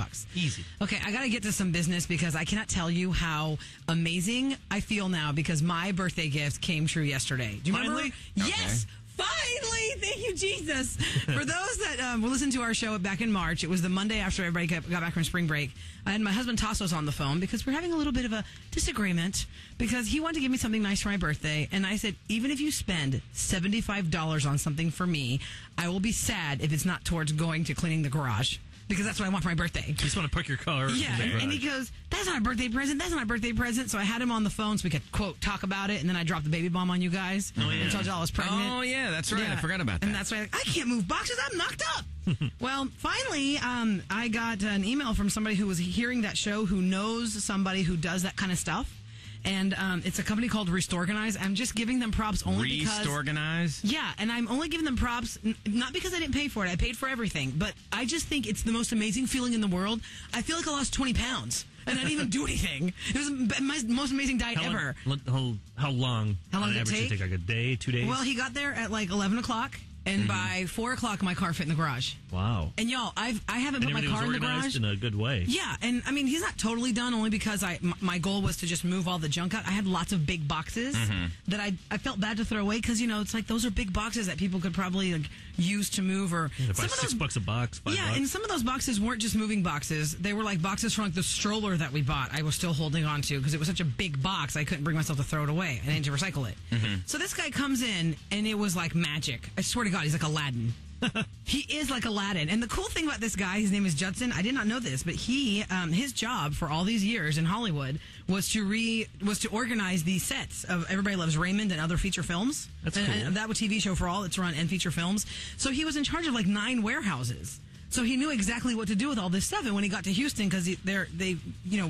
$50. Easy. Okay, I got to get to some business because I cannot tell you how amazing I feel now because my birthday gift came true yesterday. Do you remember? Finally? Yes! Finally! Thank you, Jesus. For those that will listen to our show back in March, it was the Monday after everybody got back from spring break. I had my husband Tassos on the phone because we're having a little bit of a disagreement because he wanted to give me something nice for my birthday. And I said, even if you spend $75 on something for me, I will be sad if it's not towards going to cleaning the garage. Because that's what I want for my birthday. You just want to park your car. Yeah, and he goes, that's not a birthday present. That's not a birthday present. So I had him on the phone so we could, quote, talk about it. And then I dropped the baby bomb on you guys. Oh, yeah. And told you I was pregnant. Oh, yeah, that's right. Yeah. I forgot about that. And that's why I can't move boxes. I'm knocked up. Well, finally, I got an email from somebody who was hearing that show who knows somebody who does that kind of stuff. And it's a company called Restorganize. I'm just giving them props only because... Restorganize? Yeah, and I'm only giving them props, not because I didn't pay for it. I paid for everything. But I just think it's the most amazing feeling in the world. I feel like I lost 20 pounds. And I didn't even do anything. It was my most amazing diet ever. How long? How long did it take? Like a day, 2 days? Well, he got there at like 11 o'clock. And by 4 o'clock, my car fit in the garage. Wow. And y'all, I haven't put my car in the garage. In a good way. Yeah, and I mean, he's not totally done only because my goal was to just move all the junk out. I had lots of big boxes that I felt bad to throw away because, you know, it's like those are big boxes that people could probably like, use to move or... Yeah, some of those, $6 a box, $5 Yeah, and some of those boxes weren't just moving boxes. They were like boxes from like the stroller that we bought. I was still holding on to because it was such a big box. I couldn't bring myself to throw it away. I needed to recycle it. So this guy comes in and it was like magic. I swear to God, he's like Aladdin. He is like Aladdin. And the cool thing about this guy, his name is Judson. I did not know this, but his job for all these years in Hollywood was to organize the sets of Everybody Loves Raymond and other feature films. That's cool. And that was TV show for all that's run and feature films. So he was in charge of like 9 warehouses. So he knew exactly what to do with all this stuff. And when he got to Houston, because they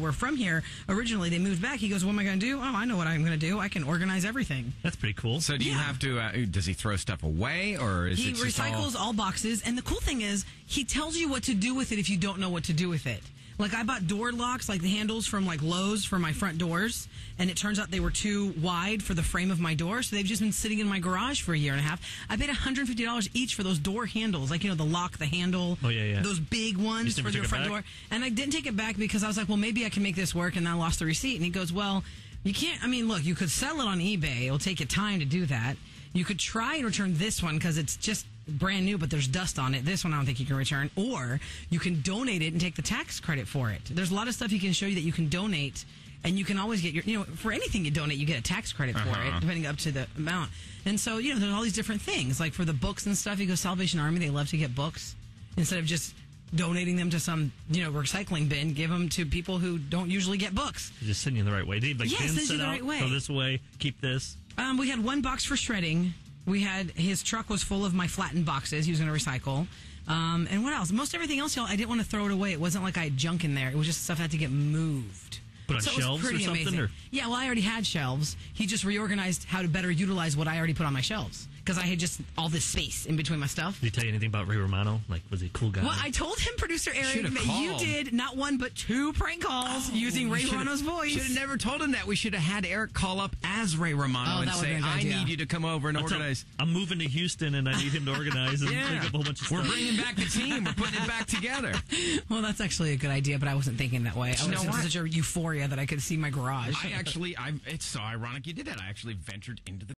were from here originally, they moved back. He goes, "What am I going to do? Oh, I know what I'm going to do. I can organize everything." That's pretty cool. So do you have to? Does he throw stuff away, or is he it just recycles all boxes? And the cool thing is, he tells you what to do with it if you don't know what to do with it. Like I bought door locks, like the handles from like Lowe's for my front doors, and it turns out they were too wide for the frame of my door, so they've just been sitting in my garage for a year and a half. I paid $150 each for those door handles, like, you know, the lock, the handle, those big ones for your front door. And I didn't take it back because I was like, well, maybe I can make this work, and then I lost the receipt. And he goes, well, you can't. I mean, look, you could sell it on eBay. It'll take you time to do that. You could try and return this one because it's just brand new, but there's dust on it. This one I don't think you can return. Or you can donate it and take the tax credit for it. There's a lot of stuff he can show you that you can donate, and you can always get for anything you donate, you get a tax credit for it, depending up to the amount. And so, there's all these different things. Like for the books and stuff, you go Salvation Army, they love to get books. Instead of just donating them to some, recycling bin, give them to people who don't usually get books. Just send you the right way. Did he send you the right way. Go this way, keep this. We had one box for shredding. His truck was full of my flattened boxes he was going to recycle. And what else? Most everything else, y'all, I didn't want to throw it away. It wasn't like I had junk in there. It was just stuff that had to get moved. Put on shelves or something? Or? Yeah, well, I already had shelves. He just reorganized how to better utilize what I already put on my shelves. Because I had just all this space in between my stuff. Did he tell you anything about Ray Romano? Like, was he a cool guy? Well, I told him, Producer Eric, that you did not one but 2 prank calls using Ray Romano's voice. Should have never told him that. We should have had Eric call up as Ray Romano and say, I need you to come over and organize. I'm moving to Houston and I need him to organize and think up a whole bunch of stuff. We're bringing back the team. We're putting it back together. Well, that's actually a good idea, but I wasn't thinking that way. I was in such a euphoria that I could see my garage. It's so ironic you did that. I actually ventured into the